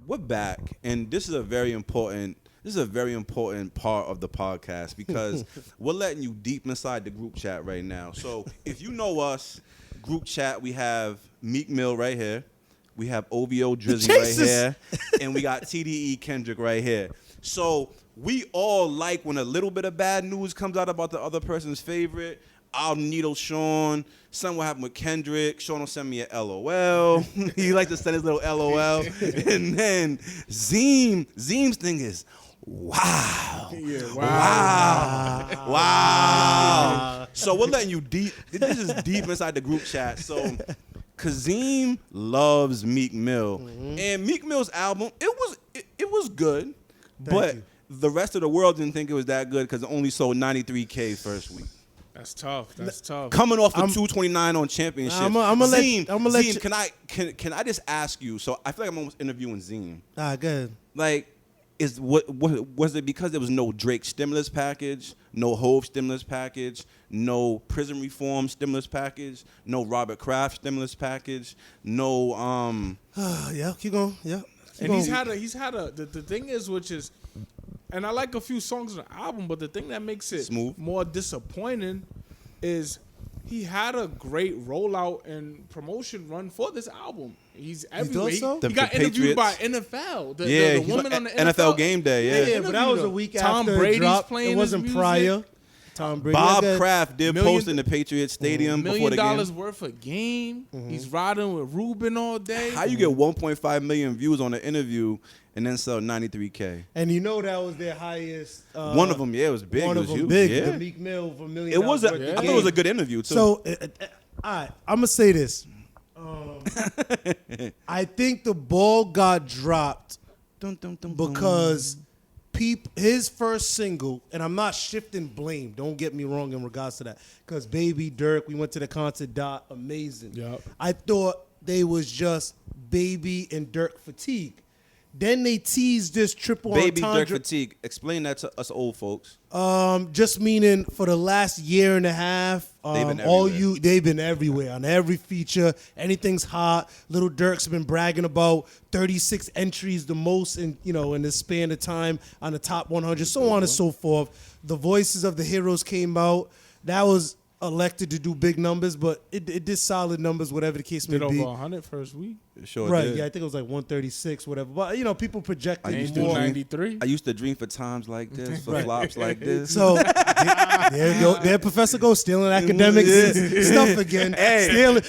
we're back, and this is a very important part of the podcast because we're letting you deep inside the group chat right now. So if you know us, group chat, we have Meek Mill right here, we have OVO Drizzy right here, and we got TDE Kendrick right here. So we all like when a little bit of bad news comes out about the other person's favorite. I'll needle Sean. Something will happen with Kendrick. Sean will send me a LOL. He likes to send his little LOL. And then Zeem's thing is, wow. Yeah, Wow. So we're letting you deep. This is deep inside the group chat. So Kazeem loves Meek Mill. Mm-hmm. And Meek Mill's album, it was good. But the rest of the world didn't think it was that good because it only sold 93K first week. That's tough. That's tough. Coming off the 229 on Championship. Zeem, can I just ask you? So I feel like I'm almost interviewing Zeem. Good. Like, what was it because there was no Drake stimulus package, no Hove stimulus package, no prison reform stimulus package, no Robert Kraft stimulus package, no Yeah, keep going. Yeah. He's had a the thing is, which is, and I like a few songs on the album, but the thing that makes it smooth, more disappointing is he had a great rollout and promotion run for this album. He's everywhere. He got interviewed by NFL. The woman on the NFL Game Day. Yeah, but that was a week Tom after Brady's it dropped. playing. It wasn't prior. Tom Brady. Bob Kraft did post in the Patriots Stadium before the game. $1 million worth a game. Mm-hmm. He's riding with Ruben all day. How you get 1.5 million views on an interview and then sell 93K? And you know that was their highest. One of them, it was big. One of them, big. Yeah. The Meek Mill for $1 million. I thought it was a good interview too. So, all right, I'm gonna say this. I think the ball got dropped because his first single, and I'm not shifting blame, don't get me wrong in regards to that, because Baby Dirk, we went to the concert, amazing. Yep. I thought they was just Baby and Dirk fatigue. Then they teased this triple Baby entendre. Dirk fatigue. Explain that to us old folks. Just meaning for the last year and a half, they've been everywhere on every feature. Anything's hot. Little Dirk's been bragging about 36 entries, the most in the span of time on the top 100, so on and so forth. The Voices of the Heroes came out. That was elected to do big numbers, but it did solid numbers, whatever the case may be. Did over 100 first week. It sure right, did. Yeah, I think it was like 136, whatever. But people projected I used more. 93. I used to dream for times like this, for flops like this. So there Professor Go stealing academics stuff again.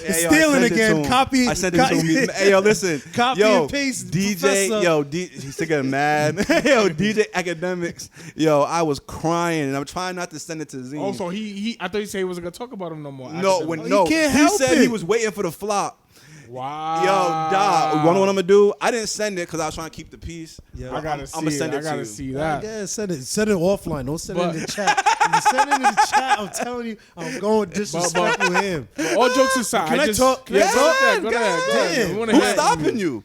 Stealing again. Copy. I sent it to him. Hey, yo, listen. Copy and paste. DJ, Professor. he's getting mad. Yo, DJ Academics. Yo, I was crying, and I'm trying not to send it to Zeem. Oh, so I thought you said he wasn't gonna talk about him no more. He said he was waiting for the flop. Wow. Yo, dog. You know what I'm gonna do? I didn't send it because I was trying to keep the peace. Yeah. I gotta see it. I gotta see that. Yeah, send it offline. Don't send it in the chat. If you send it in the chat, I'm telling you, I'm going disrespectful with him. All jokes aside, Can I talk? Go ahead. Who's stopping you?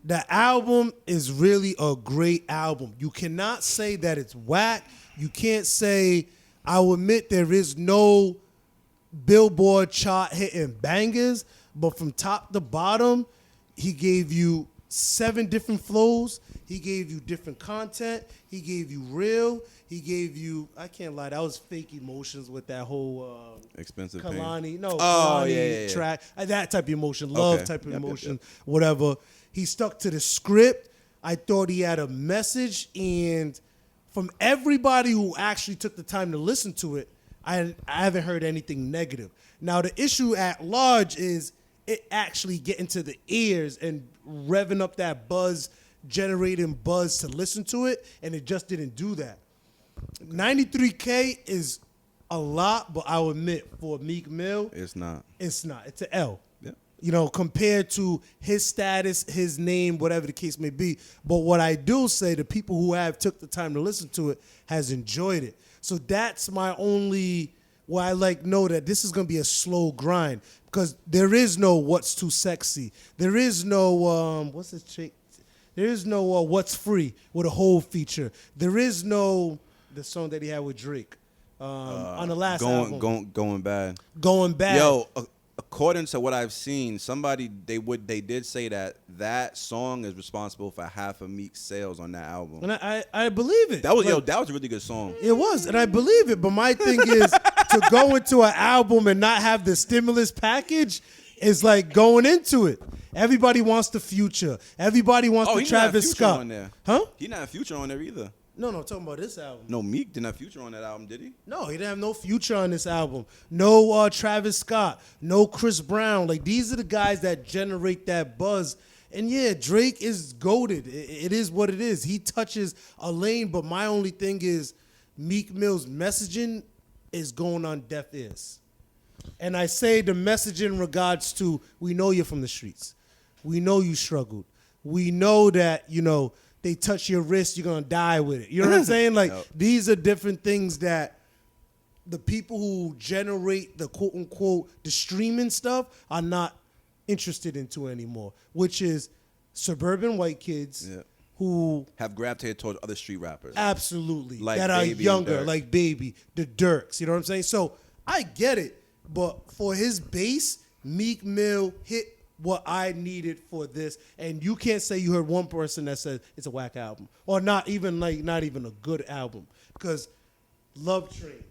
The album is really a great album. You cannot say that it's whack. You can't say. I will admit there is no Billboard chart hitting bangers. But from top to bottom, he gave you 7 different flows. He gave you different content. He gave you real. He gave you, I can't lie, that was fake emotions with that whole Expensive Kalani. Pain. No, Kalani track. That type of emotion, love type of emotion, whatever. He stuck to the script. I thought he had a message. And from everybody who actually took the time to listen to it, I haven't heard anything negative. Now, the issue at large is it actually getting to the ears and revving up that buzz, generating buzz to listen to it, and it just didn't do that. 93K is a lot, but I'll admit, for Meek Mill, it's not. It's an L. Yeah. Compared to his status, his name, whatever the case may be. But what I do say, the people who have took the time to listen to it has enjoyed it. So that's my only... Well, I know that this is going to be a slow grind because there is no What's Too Sexy. There is no, what's this chick? There is no What's Free with a whole feature. There is no, the song that he had with Drake on the last album. Going Bad. Going Bad. Yo, according to what I've seen, they did say that song is responsible for half of Meek's sales on that album. And I believe it. That was a really good song. It was, and I believe it. But my thing is to go into an album and not have the stimulus package is like going into it. Everybody wants the Future. Everybody wants the Travis Scott. On there. Huh? He not a Future on there either. No, I'm talking about this album. No, Meek didn't have Future on that album, did he? No, he didn't have no Future on this album. No Travis Scott. No Chris Brown. Like, these are the guys that generate that buzz. And yeah, Drake is goated. It is what it is. He touches a lane, but my only thing is Meek Mill's messaging is going on deaf ears. And I say the message in regards to, we know you're from the streets. We know you struggled. We know that, they touch your wrist, you're going to die with it. You know what I'm saying? Like, These are different things that the people who generate the quote-unquote, the streaming stuff are not interested into anymore, which is suburban white kids who have gravitated towards other street rappers. Absolutely. Like that are Baby younger, like Baby, the Dirks. You know what I'm saying? So I get it, but for his base, Meek Mill hit what I needed for this, and you can't say you heard one person that said it's a whack album, or not even a good album, because Love Train,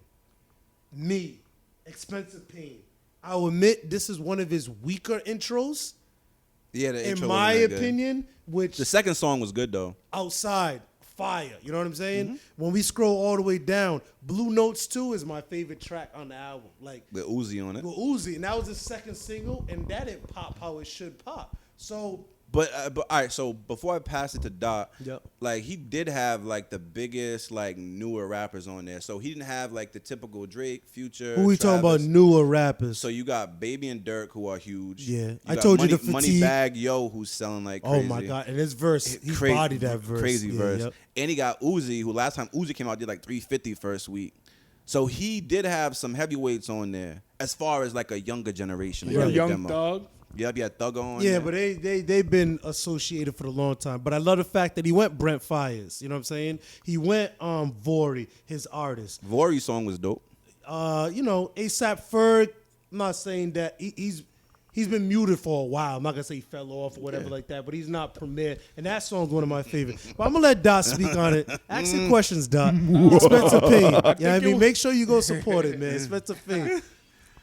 Me, Expensive Pain, I'll admit this is one of his weaker intros. Yeah, the intro in my wasn't that opinion, good. Which the second song was good though. Outside. Fire, you know what I'm saying? When we scroll all the way down, Blue Notes 2 is my favorite track on the album. Like with Uzi on it. With Uzi, and that was his second single, and that didn't pop how it should pop. So, but all right. So before I pass it to Doc, like he did have like the biggest like newer rappers on there. So he didn't have like the typical Drake, Future. Who we talking about newer rappers? So you got Baby and Dirk who are huge. Yeah, I told you the Fatigue. Moneybagg Yo who's selling like crazy. Oh my god, and his verse, he bodied that verse, crazy verse. And he got Uzi, who last time Uzi came out did like 350 first week. So he did have some heavyweights on there as far as like a younger generation. Young Thug. Yep, yeah, Thug on. Yeah, but they've been associated for a long time. But I love the fact that he went Brent Fires. You know what I'm saying? He went Vori, his artist. Vori's song was dope. ASAP Ferg. I'm not saying that he's been muted for a while. I'm not gonna say he fell off or whatever like that, but he's not premiered. And that song's one of my favorites. But I'm gonna let Dot speak on it. Ask your questions, Dot. Expensive Pain. Make sure you go support it, man. Expensive Pain.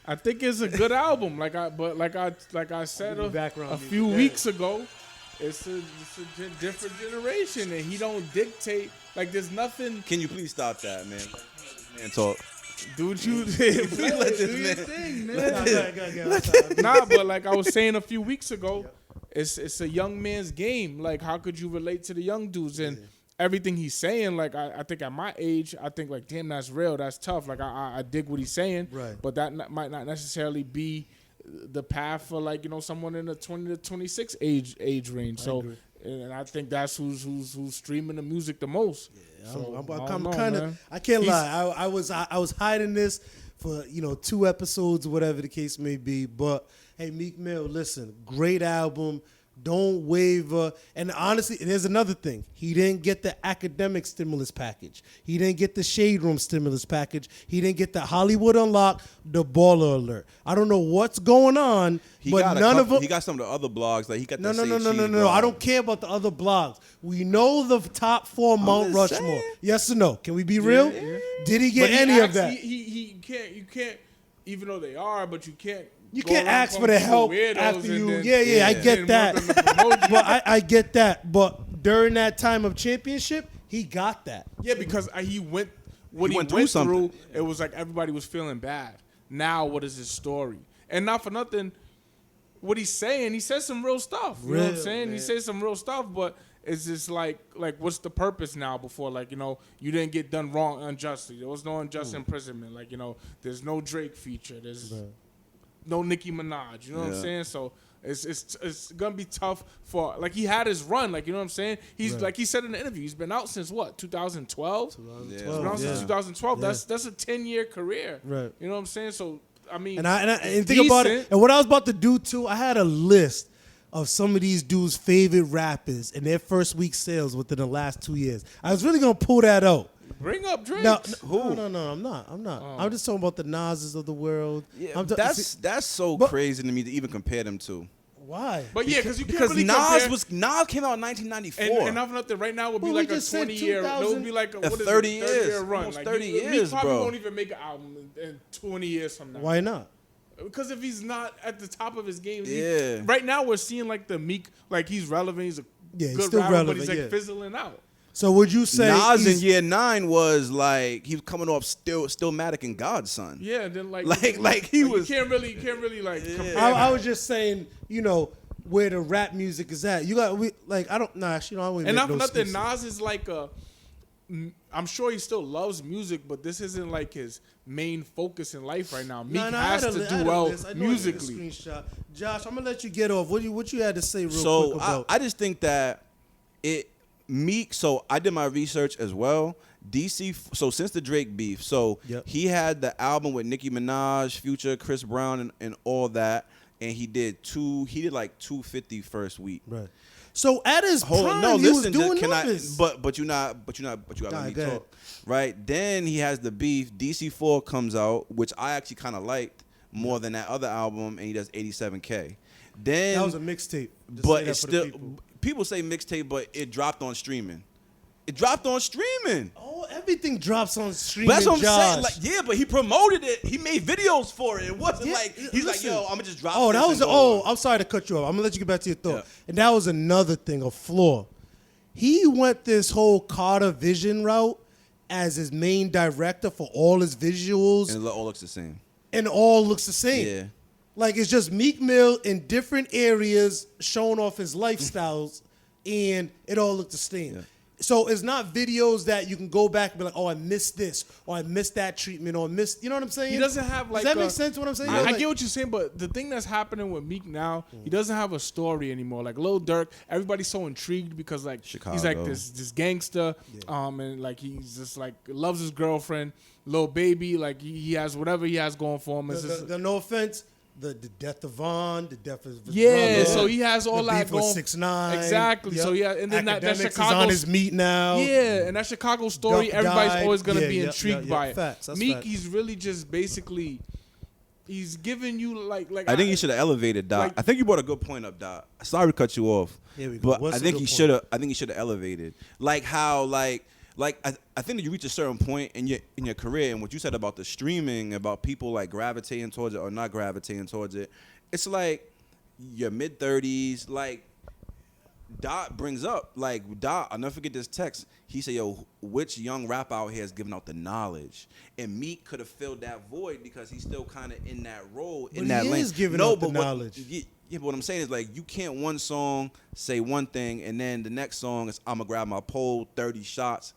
I think it's a good album. Like I said a few weeks ago, it's a different generation, and he don't dictate. Like there's nothing. Can you please stop that, man? Man, talk. Dude, you please let this man. Thing, man. Nah, but like I was saying a few weeks ago, it's a young man's game. Like how could you relate to the young dudes and everything he's saying? Like I think at my age, I think like damn, that's real, that's tough. Like I dig what he's saying, right? But that might not necessarily be the path for like someone in the 20 to 26 age range. And I think that's who's streaming the music the most. Yeah, so, I can't lie. I was hiding this for 2 episodes, whatever the case may be. But hey, Meek Mill, listen, great album. Don't waver. And honestly, there's another thing. He didn't get the academic stimulus package. He didn't get the Shade Room stimulus package. He didn't get the Hollywood Unlock, the Baller Alert. I don't know what's going on, but none of them. He got some of the other blogs. Like he got No. I don't care about the other blogs. We know the top 4 Mount Rushmore. Yes or no? Can we be real? Yeah. Did he get any of that? He can't. You can't. Even though they are, but you can't. You can't ask for the help after you. Yeah, I get that. But I get that. But during that time of championship, he got that. Yeah, because he went through. It was like everybody was feeling bad. Now, what is his story? And not for nothing, what he's saying, he says some real stuff. You know what I'm saying? Man. He says some real stuff, but it's just like what's the purpose now? Before you didn't get done wrong unjustly. There was no unjust imprisonment. There's no Drake feature. There's no Nicki Minaj, you know what I'm saying? So it's gonna be tough for he had his run, you know what I'm saying? He's like he said in the interview, he's been out since what, 2012? He's been out since 2012. That's a 10-year career. Right. You know what I'm saying? So I mean, and think about it. And what I was about to do too, I had a list of some of these dudes' favorite rappers and their first week sales within the last 2 years. I was really gonna pull that out. Bring up Drake. No, Who? no, I'm not. Oh. I'm just talking about the Nas's of the world. Yeah, that's so crazy to me to even compare them to. Why? But yeah, because you can't Because really Nas compare. came out in 1994. And not for nothing, right now would be Well, like we a just said 20-year. That would be like a 30 years. 30-year run. Almost Like 30 Meek years, probably bro. won't even make an album in 20 years from now. Why not? Because if he's not at the top of his game, Yeah. right now we're seeing like the Meek, like he's relevant, he's a He's good still rapper, relevant, but he's like yeah. fizzling out. So would you say Nas in year 9 was like he was coming off still Matic and Godson. Yeah, and then like he was. You can't really like compare. I was just saying, where the rap music is at. You got I don't know. Actually, I wouldn't And make not for no nothing, excuses. Nas is like I'm sure he still loves music, but this isn't like his main focus in life right now. Meek has to do well musically. Screenshot. Josh, I'm gonna let you get off. What you had to say real So quick about? I just think that Meek. So I did my research as well. DC. So since the Drake beef, Yep. he had the album with Nicki Minaj, Future, Chris Brown, and all that, and he did like 250 first week. Right. So at his prime, No, he was listen. doing Can I? numbers. But you gotta let me go ahead. talk. Right. Then he has the beef. DC4 comes out, which I actually kind of liked more than that other album, and he does 87K. Then That was a mixtape. Just but say that it's for the still people say mixtape, but it dropped on streaming. It dropped on streaming. Oh, everything drops on streaming. But that's what I'm Josh. saying. Like, but he promoted it. He made videos for it. It wasn't Yeah, like he's listen. like, yo, I'm gonna just drop. Oh, this that was and go. I'm sorry to cut you off. I'm gonna let you get back to your thought. Yeah. And that was another thing, a flaw. He went this whole Carter Vision route as his main director for all his visuals, And it all looks the same. and all looks the same. Yeah. Like it's just Meek Mill in different areas showing off his lifestyles, and it all looked the same. Yeah. So it's not videos that you can go back and be like, oh, I missed this, or I missed that treatment, or I missed, you know what I'm saying? He doesn't have like. Does that make sense? What I'm saying? I Like- get what you're saying, but the thing that's happening with Meek now, he doesn't have a story anymore. Like Lil Durk, everybody's so intrigued because like he's like Chicago. this gangster, and like he's just like loves his girlfriend, Lil Baby, like he has whatever he has going for him. It's just, No offense, the death of Von, the death of his yeah, brother, so he has all the that beef with going. 6ix9ine. Exactly. Yep. So yeah, and then that Academics Chicago is on his meat now. Yeah, and that Chicago story, Duck everybody's died. always gonna Yeah, be yeah, intrigued yeah, by yeah. it. Facts, that's Meek, facts. he's really just basically, he's giving you like. I think he should have elevated Doc. like- I think you brought a good point up, Doc. Sorry to cut you off. Here we go. But What's I the think good he point? should have. I think he should have elevated. Like how I think that you reach a certain point in your career, and what you said about the streaming, about people like gravitating towards it or not gravitating towards it, it's like your mid-30s. Like Dot brings up, like Dot, I'll never forget this text. He said, "Yo, which young rapper out here is giving out the knowledge?" And Meek could have filled that void because he's still kind of in that role, in But that he lane. is giving out the knowledge. Yeah, but what I'm saying is like you can't one song say one thing and then the next song is I'ma grab my pole, 30 shots.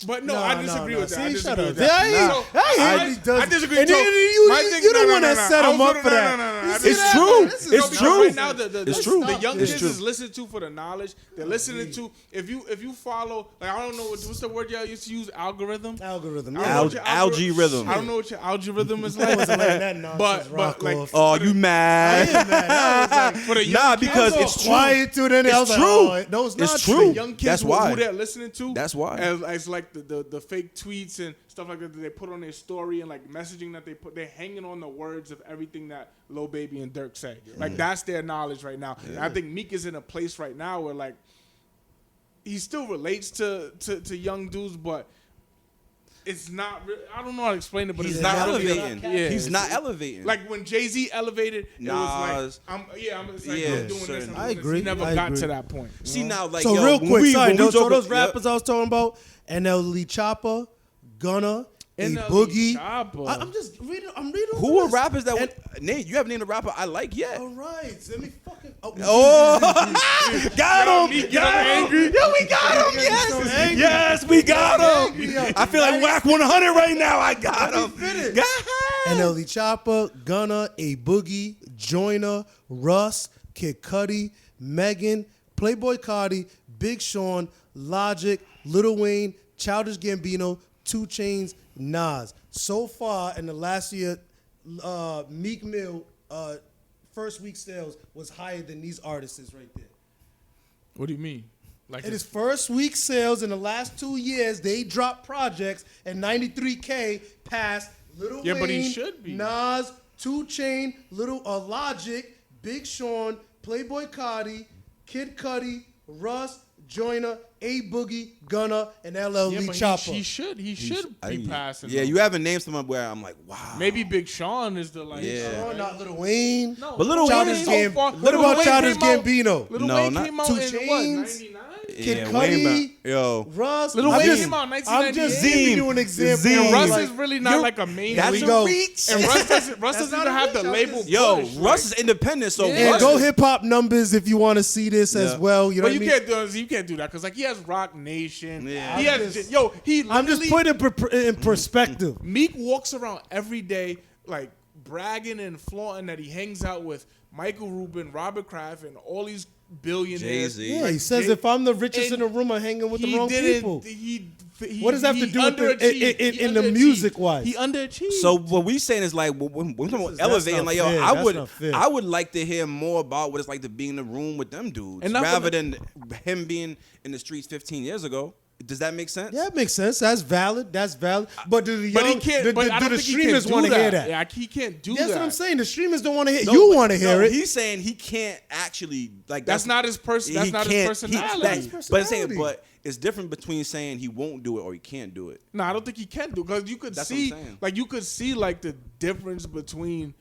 But no, I disagree with that. I See, disagree shut up. with that. Yeah, So, I disagree. And So, then you my thing- the no, one no, that no, set no. him I up was for gonna- that. no, no, no, You I see It's that? true. This is It's Because true. right now, It's true. The young It's kids true. is listening to for the knowledge. They're listening to if you follow. Like I don't know what's the word y'all used to use, algorithm. Algorithm. I don't know what your Algae rhythm. I don't know what your algorithm is I like. wasn't letting that nonsense rock like, off. Oh, you mad? I am mad. That was like, for the young Nah, kids, because I was it's all true. quiet too. Then I It's was like, true. oh, no, it's not It's true. young kids That's who why. they're listening to. That's why. As like the fake tweets and stuff like that they put on their story and like messaging that they're hanging on the words of everything that Lil Baby and Dirk say. Like that's their knowledge right now. And I think Meek is in a place right now where like he still relates to young dudes, but it's not. I don't know how to explain it, but He's it's not not really. elevating. Yeah, He's not elevating. Like when Jay-Z elevated, it was Nas. like, I'm just like, Yeah, I'm doing this. certain- I'm I doing agree. This. He never I got agree. to that point. you See know? now, like So yo, real when quick, sorry, when we so talk- those yep. rappers I was talking about, NLE Chopper, Gunna, A NLE Boogie. Chopper. I'm just reading. I'm reading. Who are this. rappers that? And- Name you haven't named a rapper I like yet. All right, let me fucking. Oh, got Meek him! get Got him! angry. Yeah, we got him! so Yes, angry. yes, we got Angry, him! yo. I feel like Whack 100 right now. I got him. finish. Got him. NLE Chopper, Gunna, A Boogie, Joyner, Russ, Kid Cudi, Megan, Playboy Cardi, Big Sean, Logic, Lil Wayne, Childish Gambino, 2 Chainz, Nas. So far in the last year, Meek Mill first week sales was higher than these artists right there. What do you mean? Like in his first week sales in the last 2 years, they dropped projects and 93K past Lil Wayne, but he should be. Nas, 2 Chainz, Logic, Big Sean, Playboy Cardi, Kid Cudi, Russ, Joyner, A Boogie, Gunna, and LL Lee Chopper. He should be passing. Yeah, you haven't named someone where I'm like, wow. Maybe Big Sean is the like. Yeah. Not Lil Wayne. No, But Lil Wayne. What about Childish Gambino? Lil No, Wayne not came out 2 in Chainz. what, 99? Kid Yeah, Cudi, Wayne, yo. Russ. Lil I'm Wayne just- came out in I'm just 1998. giving you an example. Zeem. And Russ Like, is really not like a main That's league. go. a reach. And Russ doesn't That's not even a have the reach. label. Yo, push, Russ is independent, so Yeah. And Russ go hip hop numbers if you want to see this as Yeah. well. You know But what I you mean? can't do that because like he has Rock Nation. Yeah. He I'm has just- he. I'm just literally- putting it in perspective. Meek walks around every day like bragging and flaunting that he hangs out with Michael Rubin, Robert Kraft, and all these billionaires. Jay-Z. Yeah, he says if I'm the richest in the room, I'm hanging with the wrong people. What does that have to do with in the music wise? He underachieved. So what we saying is like when we're talking about That's elevating, not like yo, fair. I That's not fair. I would like to hear more about what it's like to be in the room with them dudes, And not for rather the- than him being in the streets 15 years ago. Does that make sense? Yeah, it makes sense. That's valid. But do the but young, he can't. do, but I do don't the think he streamers can want do to hear that. that? Yeah, he can't do That's that. what I'm saying. The streamers don't want to hear. No, You but- want to hear no, it. He's saying he can't actually like That's not his person. That's he not his can't- personality. but I'm saying, but it's different between saying he won't do it or he can't do it. No, I don't think he can do because you could That's what see, I'm saying. like you could see like the difference between,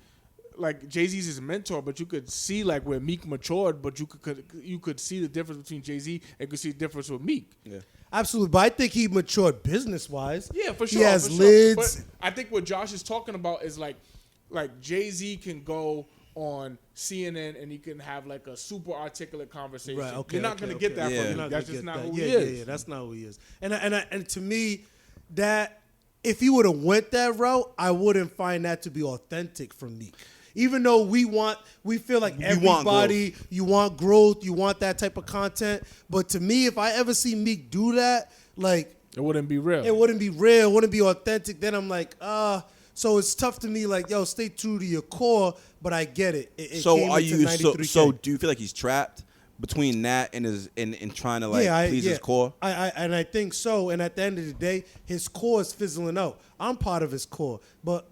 like Jay-Z's his mentor, but you could see like where Meek matured, but you could see the difference between Jay-Z and could see the difference with Meek. Yeah. Absolutely. But I think he matured business wise. Yeah, for sure. He has for sure. lids. But I think what Josh is talking about is like Jay-Z can go on CNN and he can have like a super articulate conversation. Right. Okay. You're not okay, gonna okay. get that Yeah. from You're him. not That's gonna just get not that. who Yeah, he yeah, is. yeah, that's not who he is. And to me, that if he would have went that route, I wouldn't find that to be authentic from Meek. Even though we feel like everybody, you want growth, you want that type of content. But to me, if I ever see Meek do that, like It wouldn't be real. it wouldn't be real, it wouldn't be authentic. Then I'm like, so it's tough to me. Like, yo, stay true to your core. But I get it. It So came are into you 93K. so do you feel like he's trapped between that and his and trying to like please his core? I think so. And at the end of the day, his core is fizzling out. I'm part of his core, but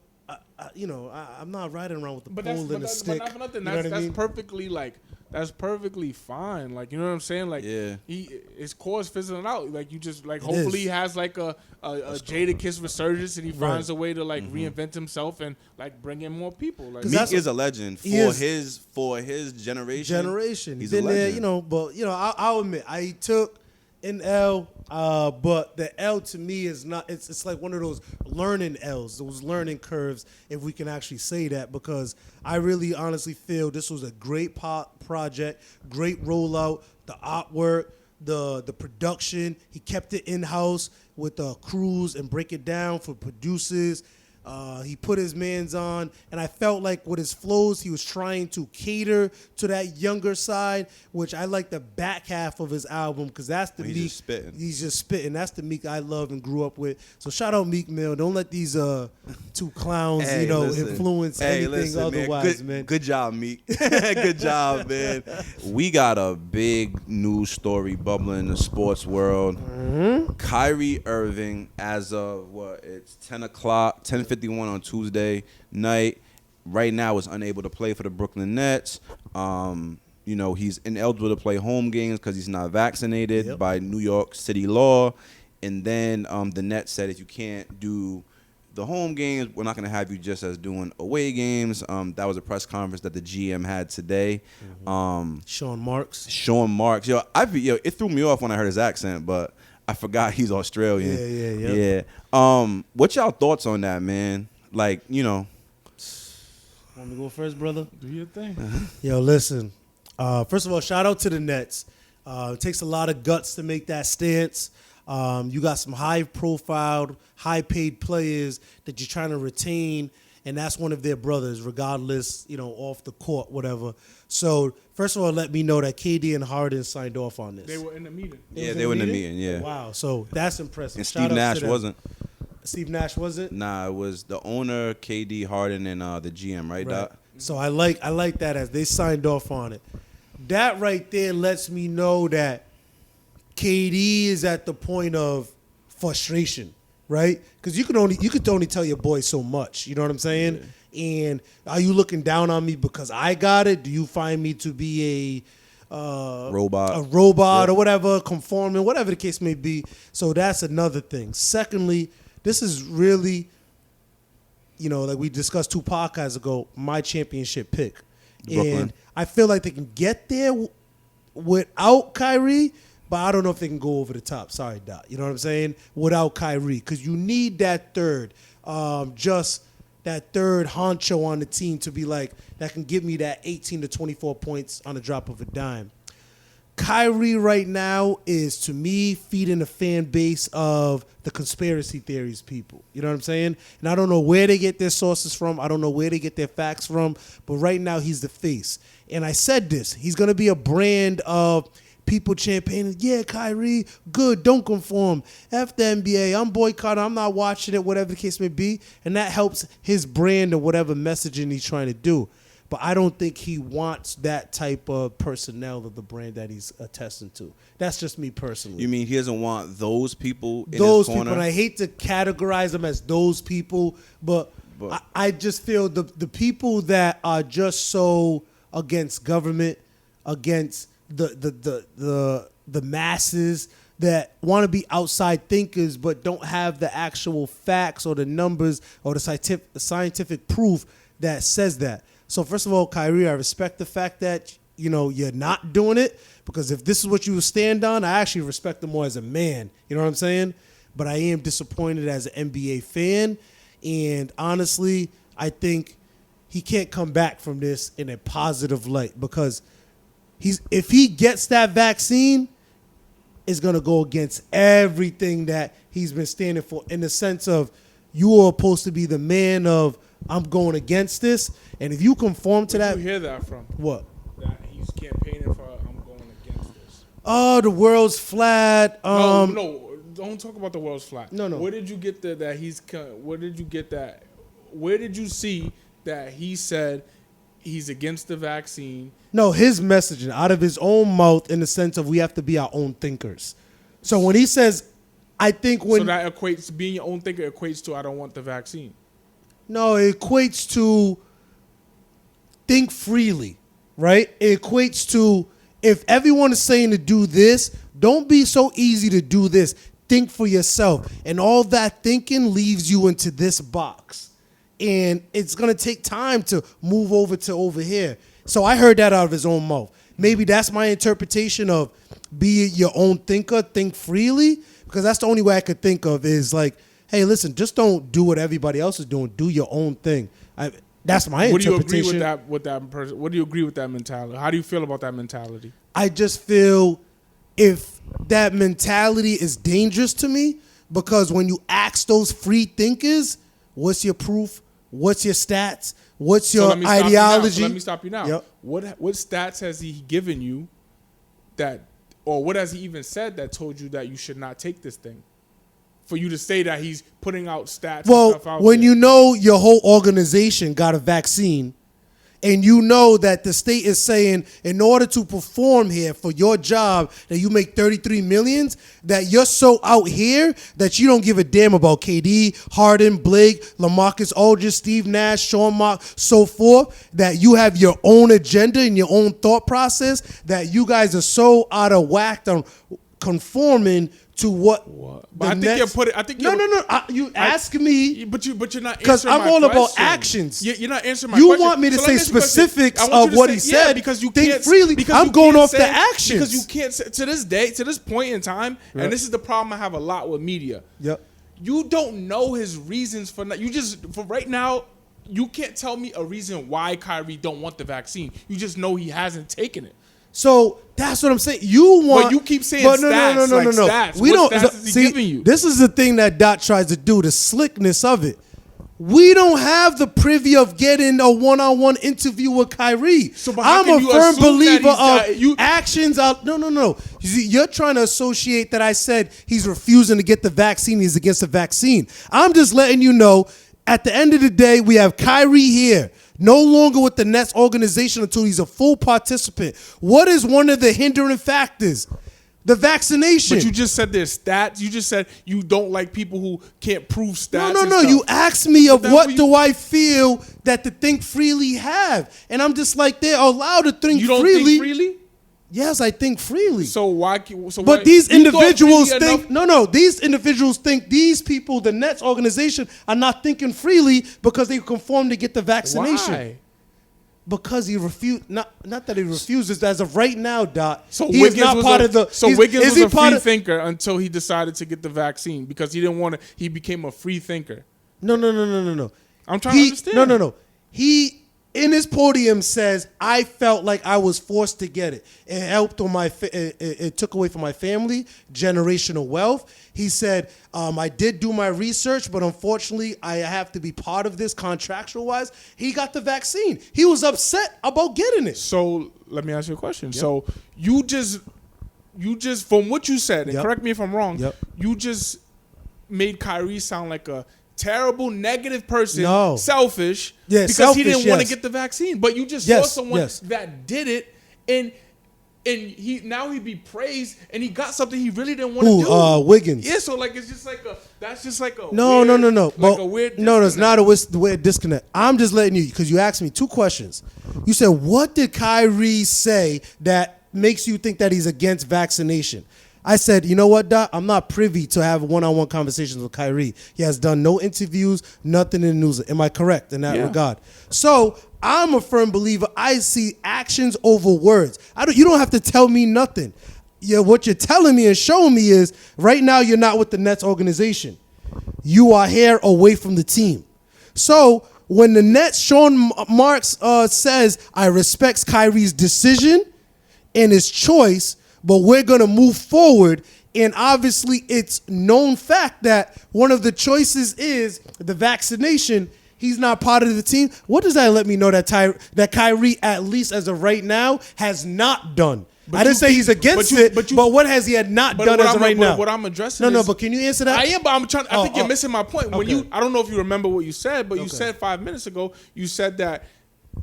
I'm not riding around with the pole and the stick. But not for nothing. You know what I That's mean? perfectly that's perfectly fine. Like, you know what I'm saying? Like, Yeah. his core is fizzling out. Like, you just like It hopefully is. he has like a Jada Kiss resurgence and he finds a way to like reinvent himself and like bring in more people. Like, 'Cause Meek that's is a legend he is. for his generation. He's He's a been there, legend. but I'll admit I took an L, but the L to me is not. It's like one of those learning L's, those learning curves, if we can actually say that, because I really honestly feel this was a great project, great rollout, the artwork, the production. He kept it in house with the crews and break it down for producers. He put his mans on, and I felt like with his flows, he was trying to cater to that younger side, which I like the back half of his album because that's the He's Meek. just spitting. He's just spitting. That's the Meek I love and grew up with. So shout out Meek Mill. Don't let these two clowns, Hey, listen. influence anything otherwise, man. Good job, Meek. Good job, man. We got a big news story bubbling in the sports world. Kyrie Irving, as of it's 10:51 on Tuesday night. Right now, is unable to play for the Brooklyn Nets. He's ineligible to play home games because he's not vaccinated by New York City law. And then the Nets said if you can't do the home games, we're not going to have you just as doing away games. That was a press conference that the GM had today. Sean Marks. It threw me off when I heard his accent, but I forgot he's Australian. Yeah. What y'all thoughts on that, man? Like, Want me to go first, brother? do your thing. Yo, listen. First of all, shout out to the Nets. It takes a lot of guts to make that stance. You got some high-profile, high-paid players that you're trying to retain, and that's one of their brothers, regardless, off the court, whatever. So, first of all, let me know that KD and Harden signed off on this. They were in the meeting. they were in the meeting, yeah. Wow, so that's impressive. And Shout Steve out Nash to them. wasn't. Steve Nash wasn't? Nah, it was the owner, KD, Harden, and the GM, right, Doc? So I like that as they signed off on it. That right there lets me know that KD is at the point of frustration, right? Because you could only tell your boy so much. You know what I'm saying? Yeah. And are you looking down on me because I got it? Do you find me to be robot or whatever, conforming, whatever the case may be? So that's another thing. Secondly, this is really, like we discussed 2 podcasts ago, my championship pick. Brooklyn. And I feel like they can get there without Kyrie, but I don't know if they can go over the top. Sorry, Doc. You know what I'm saying? Without Kyrie, because you need that third, just that third honcho on the team to be like, that can give me that 18 to 24 points on the drop of a dime. Kyrie right now is, to me, feeding the fan base of the conspiracy theories people. You know what I'm saying? And I don't know where they get their sources from. I don't know where they get their facts from. But right now, he's the face. And I said this. He's going to be a brand of people championing, yeah, Kyrie, good, don't conform. F the NBA, I'm boycotting, I'm not watching it, whatever the case may be. And that helps his brand or whatever messaging he's trying to do. But I don't think he wants that type of personnel of the brand that he's attesting to. That's just me personally. You mean he doesn't want those people in those his corner? People, and I hate to categorize them as those people, but I just feel the people that are just so against government, against the masses, that want to be outside thinkers but don't have the actual facts or the numbers or the scientific proof that says that. So first of all, Kyrie, I respect the fact that, you're not doing it, because if this is what you stand on, I actually respect him more as a man. You know what I'm saying? But I am disappointed as an NBA fan. And honestly, I think he can't come back from this in a positive light, because if he gets that vaccine, it's going to go against everything that he's been standing for, in the sense of, you are supposed to be the man of, I'm going against this. And if you conform to that. Where'd you hear that from? What? That he's campaigning for, I'm going against this. Oh, the world's flat. No, don't talk about the world's flat. No. Where did you get that he's, where did you get that? Where did you see that he said he's against the vaccine? No, his messaging out of his own mouth, in the sense of, we have to be our own thinkers. So when he says, I think when. So that equates, being your own thinker equates to, I don't want the vaccine. No, it equates to think freely, right? It equates to, if everyone is saying to do this, don't be so easy to do this. Think for yourself. And all that thinking leaves you into this box. And it's going to take time to move over here. So I heard that out of his own mouth. Maybe that's my interpretation of be your own thinker, think freely, because that's the only way I could think of is like, hey, listen, just don't do what everybody else is doing. Do your own thing. That's my interpretation. What do you agree with that person? What do you agree with that mentality? How do you feel about that mentality? I just feel if that mentality is dangerous to me, because when you ask those free thinkers, what's your proof? What's your stats? What's your ideology? Let me stop you now. Yep. What stats has he given you that, or what has he even said that told you that you should not take this thing? For you to say that he's putting out stats and stuff out when there. You know your whole organization got a vaccine, and you know that the state is saying, in order to perform here for your job, that you make $33 million, that you're so out here that you don't give a damn about KD, Harden, Blake, LaMarcus Aldridge, Steve Nash, Sean Mark, so forth, that you have your own agenda and your own thought process, that you guys are so out of whack on conforming to what? But I think you're putting. I think no. You ask me, but you're not, because I'm all about actions. You're not answering my question. You want me to say specifics of what he said? Because you think can't freely. Because I'm going off the actions. Because you can't to this day, to this point in time, Yep. and this is the problem I have a lot with media. Yep. You don't know his reasons for not. You just for right now. You can't tell me a reason why Kyrie don't want the vaccine. You just know he hasn't taken it. So that's what I'm saying. You want, but you keep saying stats. No. Stats. We what don't stats is he giving you? This is the thing that Dot tries to do, the slickness of it. We don't have the privy of getting a one-on-one interview with Kyrie. So, I'm a firm believer of actions. No. You're trying to associate that I said he's refusing to get the vaccine. He's against the vaccine. I'm just letting you know, at the end of the day, we have Kyrie here. No longer with the Nets organization until he's a full participant. What is one of the hindering factors? The vaccination. But you just said there's stats. You just said you don't like people who can't prove stats. No. You asked me of what do I feel that the Think Freely have, and I'm just like they're allowed to think freely. You don't think freely? Yes, I think freely. So why? But these individuals think no. These individuals think these people, the Nets organization, are not thinking freely because they conform to get the vaccination. Why? Because he refused. Not that he refuses. As of right now, Dot. So he Wiggins is not was part of the. So Wiggins was a free thinker thinker until he decided to get the vaccine because he didn't want to. He became a free thinker. No. I'm trying to understand. No. He in his podium says, "I felt like I was forced to get it. It helped on it took away from my family, generational wealth." He said, "I did do my research, but unfortunately, I have to be part of this contractual wise." He got the vaccine. He was upset about getting it. So let me ask you a question. Yep. So you just from what you said, and correct me if I'm wrong. Yep. You just made Kyrie sound like a terrible, negative person, selfish, because he didn't want to get the vaccine. But you just saw someone that did it, and he now he be praised, and he got something he really didn't want to do. Wiggins. Yeah, so like it's just like a no. Like a weird disconnect. No, it's not a weird disconnect. I'm just letting you because you asked me two questions. You said, "What did Kyrie say that makes you think that he's against vaccination?" I said, you know what, Doc? I'm not privy to have one-on-one conversations with Kyrie. He has done no interviews, nothing in the news. Am I correct in that regard? So I'm a firm believer. I see actions over words. You don't have to tell me nothing. Yeah, what you're telling me and showing me is right now you're not with the Nets organization. You are here away from the team. So when the Nets, Sean Marks says, I respect Kyrie's decision and his choice, but we're going to move forward. And obviously, it's known fact that one of the choices is the vaccination. He's not part of the team. What does that let me know that Kyrie, at least as of right now, has not done? I didn't say he's against it, but what has he not done as of right now? What I'm addressing No, but can you answer that? I am, but I think you're missing my point. When I don't know if you remember what you said, but you said 5 minutes ago, you said that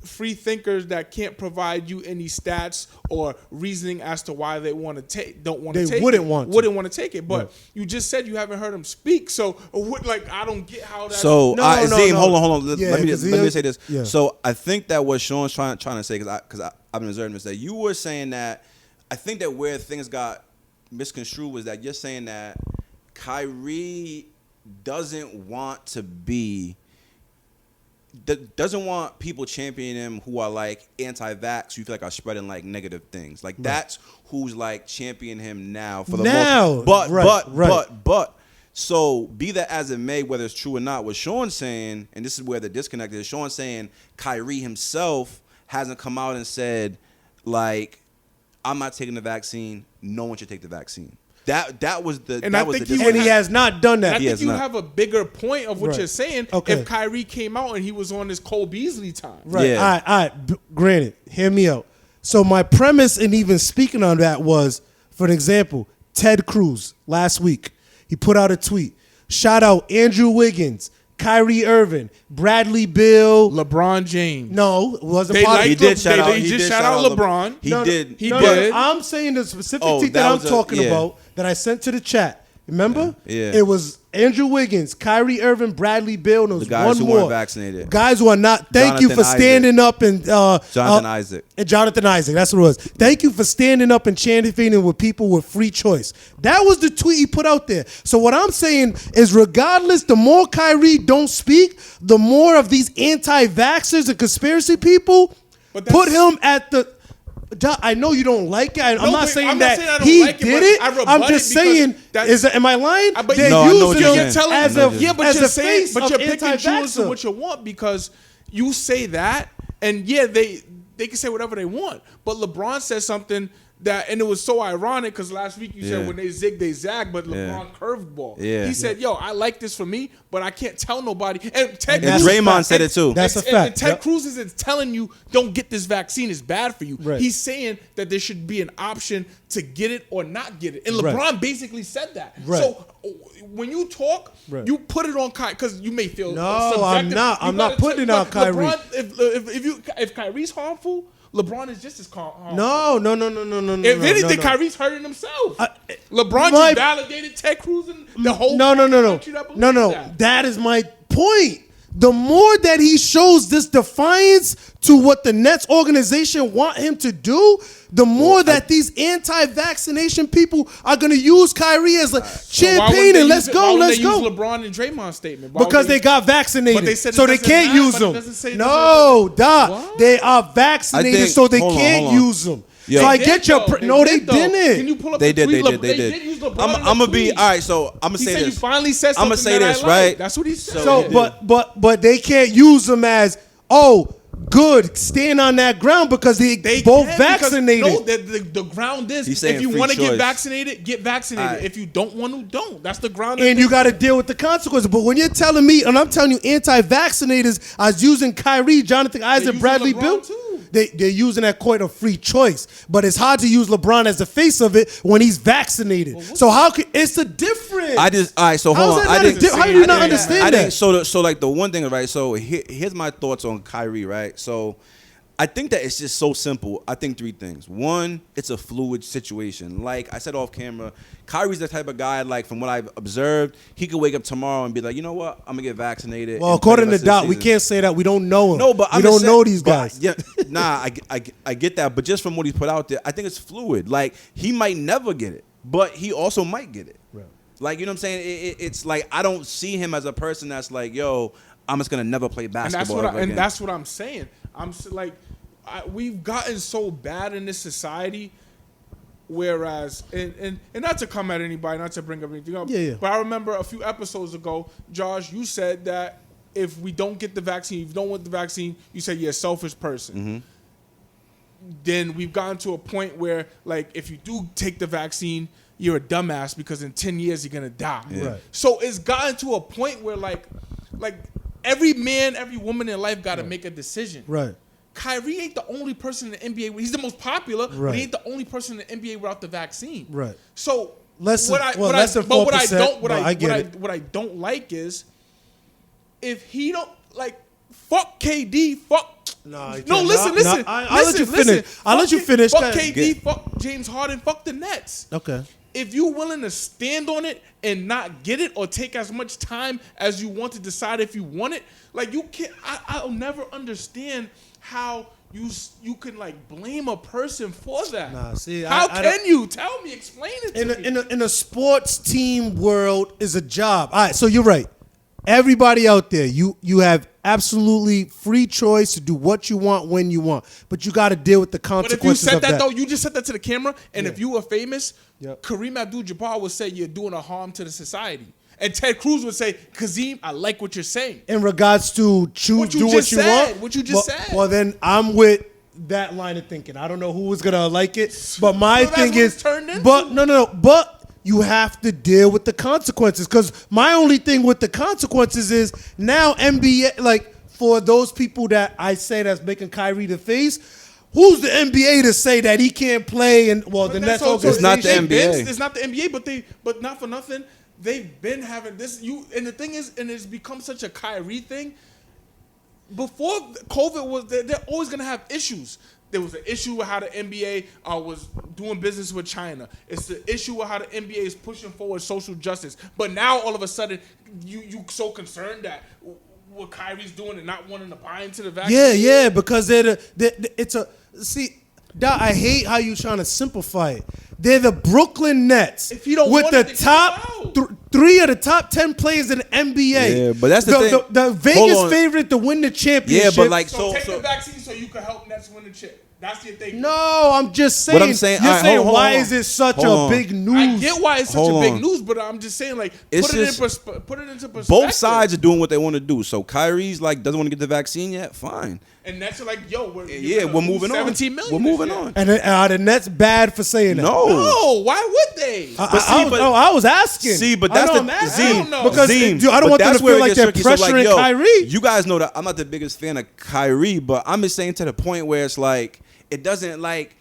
free thinkers that can't provide you any stats or reasoning as to why they want to take wouldn't want to take it. But you just said you haven't heard him speak, so I don't get how that. So Zeem, hold on. Let me say this. Yeah. So I think that what Sean's trying to say, because I've been observing this, that you were saying that I think that where things got misconstrued was that you're saying that Kyrie doesn't want people championing him who are like anti-vax, who you feel like are spreading like negative things. Like that's who's like championing him now for the most. But so be that as it may, whether it's true or not, what Sean's saying, and this is where the disconnect is, Sean's saying Kyrie himself hasn't come out and said like, I'm not taking the vaccine, no one should take the vaccine. That was the and he has not done that. I think you have a bigger point of what you're saying. Okay. If Kyrie came out and he was on his Cole Beasley time. Right. Yeah. All right. Granted, hear me out. So my premise in even speaking on that was, for an example, Ted Cruz last week. He put out a tweet. Shout out Andrew Wiggins, Kyrie Irving, Bradley Beal, LeBron James. No, it wasn't part of it. He did shout out LeBron. He did. He did. I'm saying the specific tweet that I'm talking about that I sent to the chat. Remember? Yeah. It was Andrew Wiggins, Kyrie Irving, Bradley Beal, and it was the guys one who more. weren't vaccinated. Guys who are not. Thank you for standing up and Jonathan Isaac. And Jonathan Isaac. That's what it was. Thank you for standing up and championing with people with free choice. That was the tweet he put out there. So what I'm saying is, regardless, the more Kyrie don't speak, the more of these anti-vaxxers and conspiracy people put him at the. I know you don't like it. I'm not saying that he did it. I'm just saying, am I lying? They're using him as a face but of you're picking and choosing anti-vaxxer. what you want because you say that, and they can say whatever they want. But LeBron says something that, and it was so ironic because last week you said when they zig, they zag, but LeBron curveball. Yeah. He said, yo, I like this for me, but I can't tell nobody. And Draymond said it too. That's a fact. And Ted Cruz isn't telling you, don't get this vaccine, it's bad for you. Right. He's saying that there should be an option to get it or not get it. And LeBron basically said that. Right. So when you talk, you put it on Kyrie, because you may feel subjective. I'm not putting it on Kyrie. LeBron, if Kyrie's harmful, LeBron is just as calm. No. If anything, Kyrie's hurting himself. LeBron just validated Ted Cruz and the whole country that believes that. That is my point. The more that he shows this defiance to what the Nets organization want him to do, the more that these anti-vaccination people are going to use Kyrie as like champagne and let's go. Use LeBron and Draymond's statement? Because they got vaccinated, but they said so they can't use them. No, they are vaccinated, so they can't use them. Yo, so I get your no, they didn't. Can you pull up they the did. tweet? They did. Use LeBron I'm gonna be all right. So I'm gonna say this. this. You finally said something. I'm gonna say this, like. right? That's what he said. So, but they can't use them as good. Stand on that ground because they both vaccinated. No, the ground is if you want to get vaccinated, get vaccinated. Right. If you don't want to, don't. That's the ground. And you got to deal with the consequences. But when you're telling me, and I'm telling you, anti-vaccinators are using Kyrie, Jonathan Isaac, Bradley Beal. They're using that court of free choice, but it's hard to use LeBron as the face of it when he's vaccinated. Well, so how can it's a difference? So hold on. How do you not understand that? So like the one thing, right? So here's my thoughts on Kyrie, right? So I think that it's just so simple. I think three things. One, it's a fluid situation. Like I said off camera, Kyrie's the type of guy, like from what I've observed, he could wake up tomorrow and be like, you know what, I'm going to get vaccinated. Well, according to Dot, we can't say that. We don't know him. No, but we don't know these guys. Yeah, I get that. But just from what he's put out there, I think it's fluid. Like he might never get it, but he also might get it. Right. Like, you know what I'm saying? It's like I don't see him as a person that's like, yo, I'm just going to never play basketball and that's what I'm saying. I'm like, we've gotten so bad in this society, whereas, and not to come at anybody, not to bring up anything up, but I remember a few episodes ago, Josh, you said that if we don't get the vaccine, if you don't want the vaccine, you said you're a selfish person. Mm-hmm. Then we've gotten to a point where, like, if you do take the vaccine, you're a dumbass because in 10 years you're going to die. Yeah. Right. So it's gotten to a point where, like every man, every woman in life got to make a decision. Right. Kyrie ain't the only person in the NBA. He's the most popular, but he ain't the only person in the NBA without the vaccine. Right. So what I don't like is if he don't like fuck KD, fuck. Listen. I'll let you finish. Fuck KD, fuck James Harden, fuck the Nets. Okay. If you're willing to stand on it and not get it or take as much time as you want to decide if you want it, like you can't. I'll never understand how you can like blame a person for that. How can you tell me? Explain it to me. In a sports team world is a job. All right, so you're right. Everybody out there, you have absolutely free choice to do what you want when you want, but you got to deal with the consequences. But if you said that though, you just said that to the camera, and if you were famous, Kareem Abdul-Jabbar would say you're doing a harm to the society. And Ted Cruz would say, Kazeem, I like what you're saying. In regards to do what you want? What you just said. Well, then I'm with that line of thinking. I don't know who was going to like it, but my thing is, but you have to deal with the consequences. Because my only thing with the consequences is now NBA, like for those people that I say that's making Kyrie the face, who's the NBA to say that he can't play? And the Nets organization. It's not the NBA. It's not the NBA, but not for nothing. They've been having this. And the thing is, and it's become such a Kyrie thing. Before COVID they're always gonna have issues. There was an issue with how the NBA was doing business with China. It's the issue with how the NBA is pushing forward social justice. But now all of a sudden, you so concerned that what Kyrie's doing and not wanting to buy into the vaccine. Yeah, because I hate how you trying to simplify it. They're the Brooklyn Nets. If you don't with want the top 3 of the top 10 players in the NBA. Yeah, but that's the thing. The Vegas favorite to win the championship. Yeah, but like so take the vaccine so you can help Nets win the chip. That's your thing. No, I'm just saying. What I'm saying, you're saying why is it such a big news? I get why it's such a big news, but I'm just saying, like, put it into perspective. Both sides are doing what they want to do. So Kyrie's like doesn't want to get the vaccine yet. Fine. And Nets are like, yo, we're moving on. 17 million. We're moving on. And are the Nets bad for saying that? No, why would they? I was asking. See, but that's I don't know. Because I don't want them to feel like they're pressuring Kyrie. You guys know that I'm not the biggest fan of Kyrie, but I'm just saying to the point where it's like it doesn't like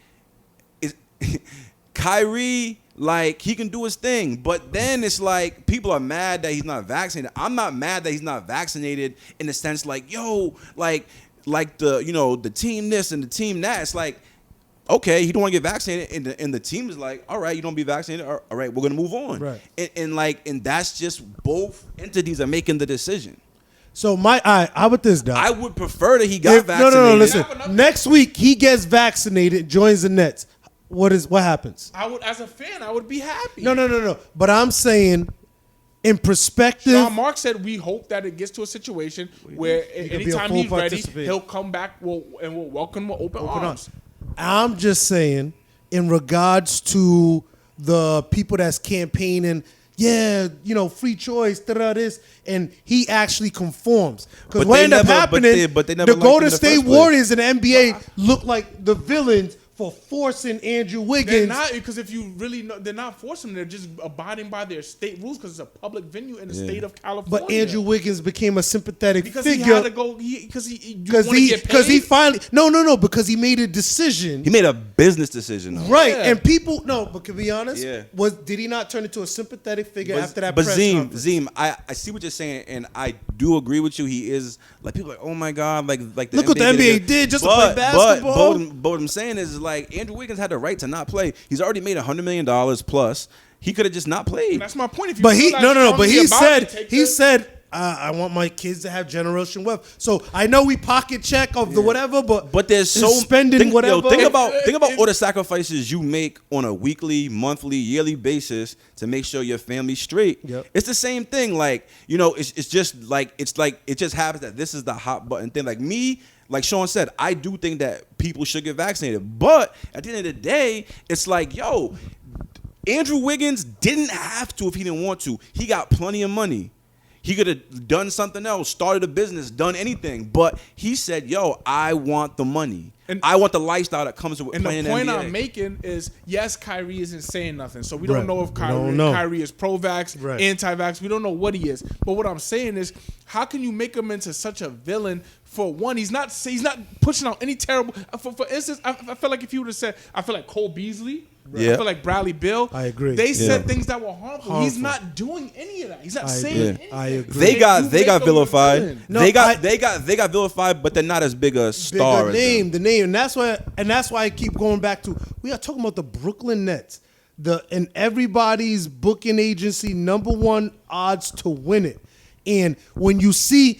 Kyrie. Like, he can do his thing, but then it's like people are mad that he's not vaccinated. I'm not mad that he's not vaccinated in the sense like, yo, like like the team this and the team that. It's like, okay, he don't want to get vaccinated, and the team is like, all right, you don't be vaccinated, all right, we're gonna move on. Right. And that's just both entities are making the decision. So how about this, Doc? I would prefer that he got vaccinated. No, listen. Next week he gets vaccinated, joins the Nets. What happens? I would, as a fan, I would be happy. No. But I'm saying, in perspective, Sean Mark said we hope that it gets to a situation where anytime he's ready, he'll come back and we'll welcome with open arms. I'm just saying, in regards to the people that's campaigning, free choice, this, and he actually conforms. Because what ended up happening, the Golden State Warriors in the NBA look like the villains for forcing Andrew Wiggins. They're not, because if you really know, they're not forcing them. They're just abiding by their state rules because it's a public venue in the state of California. But Andrew Wiggins became a sympathetic because figure. He had to go because he finally because he made a decision. He made a business decision, though. Right, and people but to be honest, did he not turn into a sympathetic figure after that? But Zeem, I see what you're saying, and I do agree with you. He is like people are like, oh my god, like the look NBA what the NBA did just to play basketball. But what I'm saying is like Andrew Wiggins had the right to not play. He's already made $100 million plus. He could have just not played. And that's my point. If you but he said I want my kids to have generational wealth. So I know we pocket check of the whatever, but there's so spending whatever. Think about all the sacrifices you make on a weekly, monthly, yearly basis to make sure your family's straight. Yep. It's the same thing. Like it's just like it just happens that this is the hot button thing. Like me. Like Sean said, I do think that people should get vaccinated. But at the end of the day, it's like, Andrew Wiggins didn't have to if he didn't want to. He got plenty of money. He could have done something else, started a business, done anything. But he said, I want the money. And I want the lifestyle that comes with playing NBA. And the point I'm making is, yes, Kyrie isn't saying nothing. So we don't know if Kyrie is pro-vax, anti-vax. We don't know what he is. But what I'm saying is, how can you make him into such a villain? For one, he's not pushing out any terrible. For instance, I feel like if you would have said, I feel like Cole Beasley. Yeah. I feel like Bradley Beal. I agree. They said things that were harmful. He's not doing any of that. He's not saying anything. I agree. They got vilified. No, they got vilified, but they're not as big a star. The name, and that's why I keep going back to. We are talking about the Brooklyn Nets, and everybody's booking agency #1 odds to win it. And when you see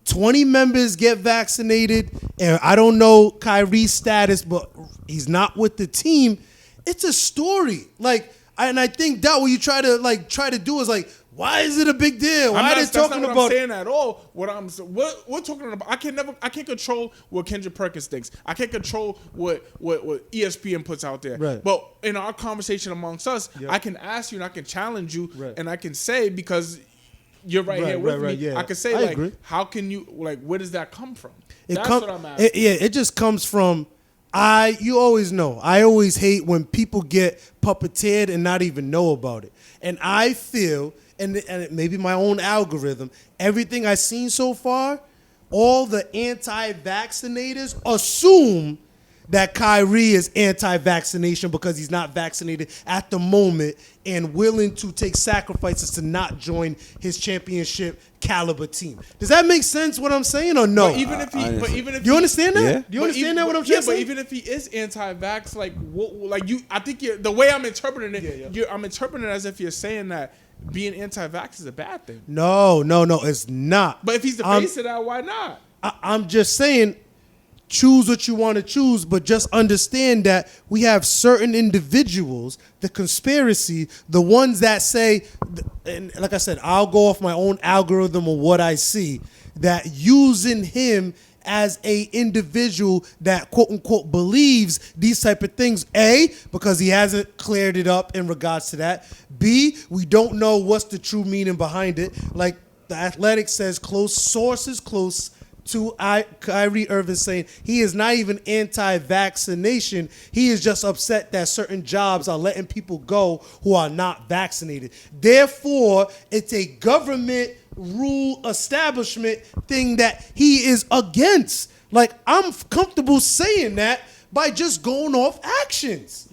20 members get vaccinated, and I don't know Kyrie's status, but he's not with the team. It's a story. And I think that what you try to do is why is it a big deal? Why are they talking about? I'm not saying at all. What we're talking about. I can't control what Kendrick Perkins thinks. I can't control what ESPN puts out there. Right. But in our conversation amongst us, I can ask you and I can challenge you, and I can say because you're here with me. Yeah. I can say how can you where does that come from? That's what I'm asking. It just comes from. You always know. I always hate when people get puppeteered and not even know about it. And I feel, and it may be my own algorithm, everything I've seen so far, all the anti-vaccinators assume that Kyrie is anti-vaccination because he's not vaccinated at the moment and willing to take sacrifices to not join his championship caliber team. Does that make sense what I'm saying or no? But even if you understand that? Yeah. Do you understand that what I'm saying? Yeah, but even if he is anti-vax, I think the way I'm interpreting it, I'm interpreting it as if you're saying that being anti-vax is a bad thing. No, it's not. But if he's the face of that, why not? I'm just saying, choose what you want to choose, but just understand that we have certain individuals, the conspiracy, the ones that say, and like I said, I'll go off my own algorithm of what I see, that using him as a individual that quote unquote believes these type of things, A, because he hasn't cleared it up in regards to that. B, we don't know what's the true meaning behind it. Like the Athletic says, close sources, close to Kyrie Irving saying he is not even anti-vaccination. He is just upset that certain jobs are letting people go who are not vaccinated. Therefore, it's a government rule establishment thing that he is against. I'm comfortable saying that by just going off actions.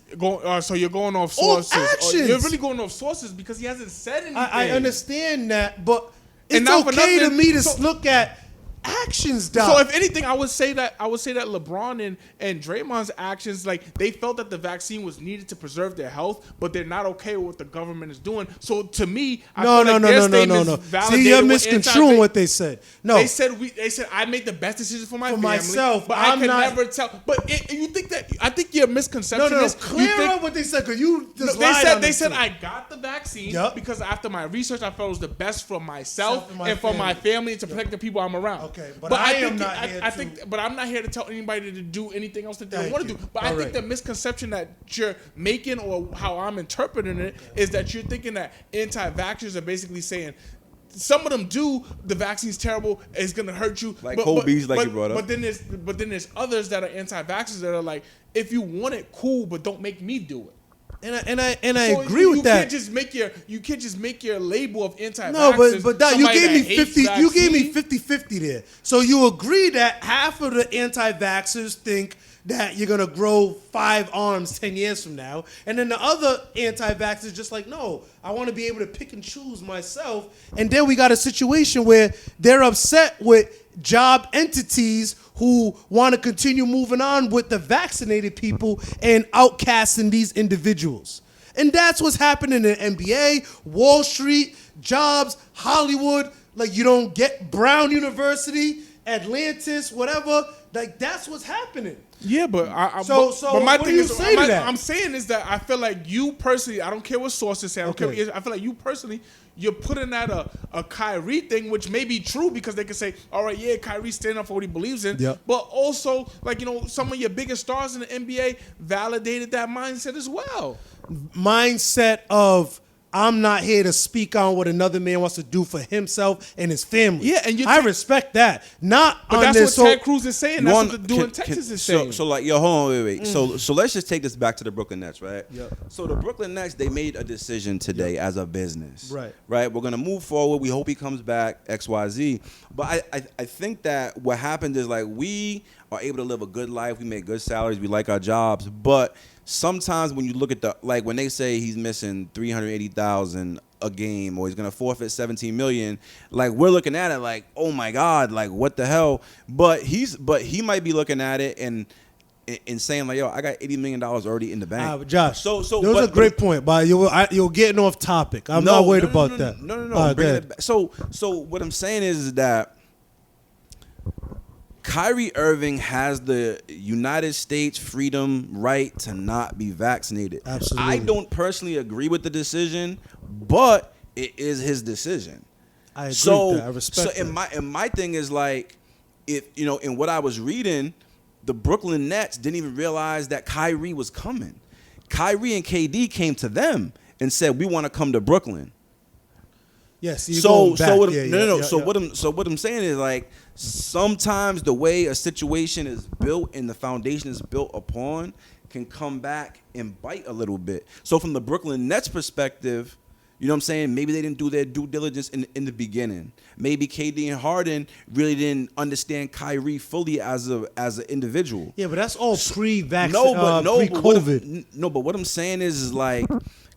So you're going off sources. Actions. You're really going off sources because he hasn't said anything. I understand that, but it's okay to me to look at actions, Doc. So if anything, I would say that LeBron and Draymond's actions, like they felt that the vaccine was needed to preserve their health, but they're not okay with what the government is doing. So to me, I feel like their statements validated. See, you're misconstruing what they said. No, they said I made the best decision for my family, myself, but I can never tell. But you think that I think your misconception is clear up what they said because you just they said I got the vaccine because after my research I felt it was the best for myself and for my family and to protect the people I'm around. Okay, but I'm not here to tell anybody to do anything else that they want to do. But I think the misconception that you're making, or how I'm interpreting it, is that you're thinking that anti-vaxxers are basically saying some of them do the vaccine's terrible, it's gonna hurt you. Like Cole Beasley, like you brought up. But then there's others that are anti-vaxxers that are like, if you want it, cool, but don't make me do it. And I agree with that. You can't just make your label of anti-vaxxers. No, but Doc, you gave me 50. You gave me 50-50 there. So you agree that half of the anti-vaxxers think that you're gonna grow 5 arms 10 years from now, and then the other anti-vaxxers just like, no, I want to be able to pick and choose myself. And then we got a situation where they're upset with job entities who want to continue moving on with the vaccinated people and outcasting these individuals. And that's what's happening in the NBA, Wall Street, jobs, Hollywood. Like, you don't get Brown University, Atlantis, whatever. Like, that's what's happening. Yeah, but but my thing is, I'm saying is that I feel like you personally, I don't care what sources say, I feel like you personally, you're putting out a Kyrie thing, which may be true because they can say, all right, yeah, Kyrie's standing up for what he believes in. Yep. But also, like, some of your biggest stars in the NBA validated that mindset as well. Mindset of, I'm not here to speak on what another man wants to do for himself and his family. Yeah, and I respect that. But that's what Ted Cruz is saying. That's what the dude in Texas is saying. So like, yo, hold on, wait. So let's just take this back to the Brooklyn Nets, right? Yep. So the Brooklyn Nets, they made a decision today as a business. Right? We're gonna move forward. We hope he comes back, XYZ. But I think that what happened is, like, we are able to live a good life. We make good salaries. We like our jobs. But sometimes when you look at when they say he's missing $380,000 a game, or he's gonna forfeit $17 million, like, we're looking at it like, oh my God, like, what the hell? But he might be looking at it and saying like, yo, I got $80 million already in the bank. Josh, that was a great point, but you're getting off topic. I'm not worried about that. No. Bring it back. So what I'm saying is that Kyrie Irving has the United States freedom right to not be vaccinated. Absolutely. I don't personally agree with the decision, but it is his decision. I agree with that. I respect that. And my thing is, like, if in what I was reading, the Brooklyn Nets didn't even realize that Kyrie was coming. Kyrie and KD came to them and said, we want to come to Brooklyn. Yes. So what I'm saying is, like, sometimes the way a situation is built and the foundation is built upon can come back and bite a little bit. So from the Brooklyn Nets perspective, you know what I'm saying? Maybe they didn't do their due diligence in the beginning. Maybe KD and Harden really didn't understand Kyrie fully as an individual. Yeah, but that's all pre-vaccine, pre-COVID. But what I'm saying is like,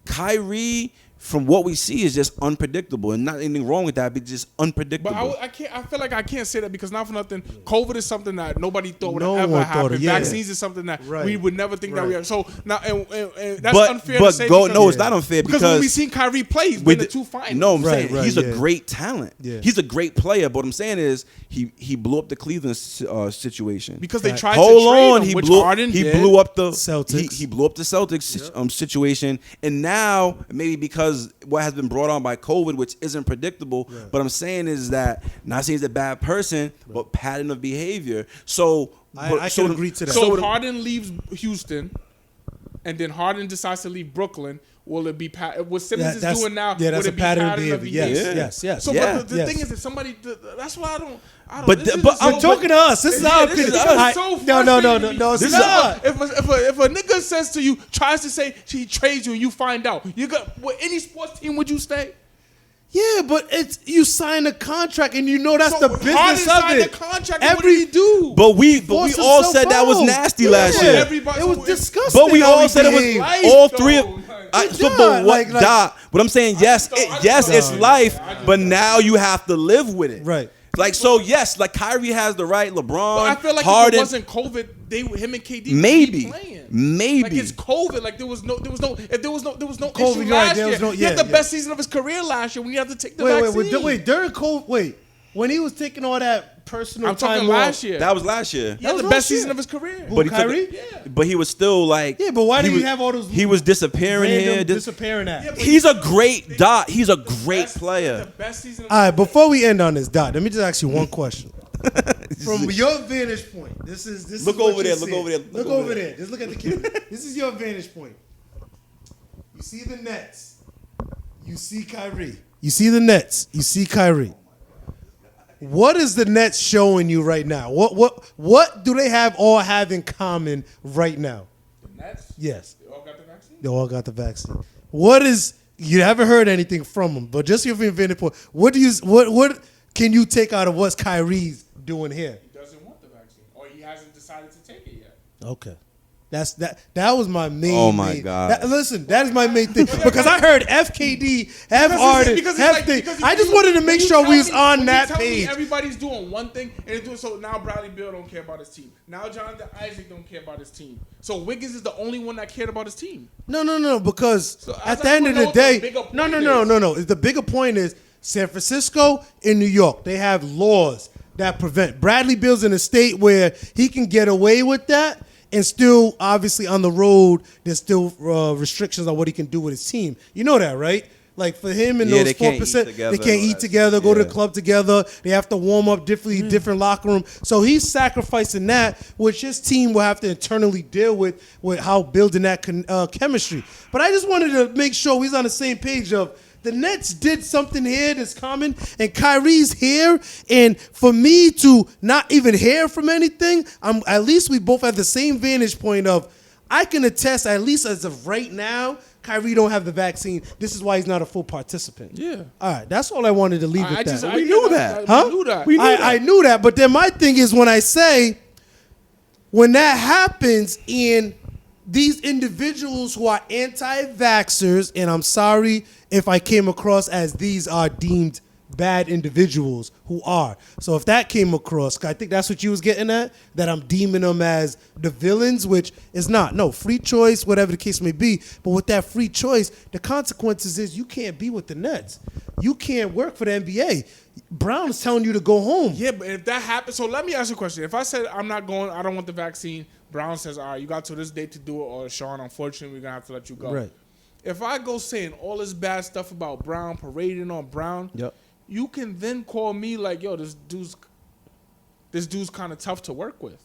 Kyrie, from what we see, is just unpredictable, and not anything wrong with that, but just unpredictable. But I feel like I can't say that because, not for nothing, COVID is something that nobody thought would ever happen. Vaccines is something that we would never think that we are. So now, and that's unfair to say. It's not unfair because when we seen Kyrie play, he's been the 2 finals. No, I'm saying he's a great talent. Yeah. He's a great player. But what I'm saying is he blew up the Cleveland situation because they tried to trade him, which Harden did. He blew up the Celtics. He blew up the Celtics situation, and now maybe because what has been brought on by COVID, which isn't predictable. Right. But I'm saying is that, not saying he's a bad person, but pattern of behavior. So I can agree to that. So if Harden leaves Houston, and then Harden decides to leave Brooklyn, will it be what Simmons is doing now? Yeah, that's would a it be pattern of behavior. Yes. So but the thing is that somebody. That's why I don't. But I'm talking to us. This is our opinion. No, it's not. If a nigga says to you, tries to say he trades you, and you find out, you got any sports team would you stay? Yeah, but you sign a contract and you know that's the business Harden of it. Signed a contract. What did he do? But we all said that was nasty last year. It was disgusting. But we all said it was all three of. What I'm saying, yes, it's life, but now you have to live with it. Right. Like, so yes, like Kyrie has the right. LeBron, But I feel like Harden, if it wasn't COVID, him and KD maybe, would be playing. maybe. Like it's COVID. Like there was no issue COVID, last right, year. He had the best season of his career last year when he had to take the vaccine. Wait, during COVID, when he was taking all that personal I'm time talking last year. That was last year. He had the best season of his career. But Kyrie? But he was still like. Yeah, but why did he have all those? He was disappearing here. Disappearing at. Yeah, He's a great dot. He's a great player. The best season of All right, before we end on this, Dot, let me just ask you one question. From your vantage point, this is Look what over you're there. Look seeing. over there. Look over there. Just look at the camera. This is your vantage point. You see the Nets. You see Kyrie. You see the Nets. You see Kyrie. What is the Nets showing you right now? What do they all have in common right now? The Nets? Yes. They all got the vaccine? They all got the vaccine. What is you haven't heard anything from them, but just your vantage point. What can you take out of what Kyrie's doing here? He doesn't want the vaccine, or he hasn't decided to take it yet. Okay. That was my main. Oh my God! Listen, that is my main thing because I heard FKD, I just wanted to make sure we was on that page. Everybody's doing one thing, and so now Bradley Beal don't care about his team. Now Jonathan Isaac don't care about his team. So Wiggins is the only one that cared about his team. No, because at the end of the day, no. The bigger point is San Francisco and New York. They have laws that prevent. Bradley Beal's in a state where he can get away with that. And still, obviously, on the road, there's still restrictions on what he can do with his team. You know that, right? Like, for him and those 4%, they can't eat together, go to the club together. They have to warm up differently, different locker room. So he's sacrificing that, which his team will have to internally deal with how building that chemistry. But I just wanted to make sure he's on the same page of the Nets did something here that's common, and Kyrie's here. And for me to not even hear from anything, at least we both have the same vantage point of I can attest, at least as of right now, Kyrie don't have the vaccine. This is why he's not a full participant. Yeah. All right, that's all I wanted to leave with that. We knew that. Huh? We knew that. I knew that, but then my thing is when I say, when that happens in these individuals who are anti-vaxxers, and I'm sorry if I came across as these are deemed bad individuals who are. So if that came across, I think that's what you was getting at, that I'm deeming them as the villains, which is not. No, free choice, whatever the case may be. But with that free choice, the consequences is you can't be with the Nets. You can't work for the NBA. Brown's telling you to go home. Yeah, but if that happens, so let me ask you a question. If I said I'm not going, I don't want the vaccine, Brown says, all right, you got till this date to do it, or Sean, unfortunately, we're going to have to let you go. Right. If I go saying all this bad stuff about Brown, parading on Brown, you can then call me like, yo, this dude's kind of tough to work with.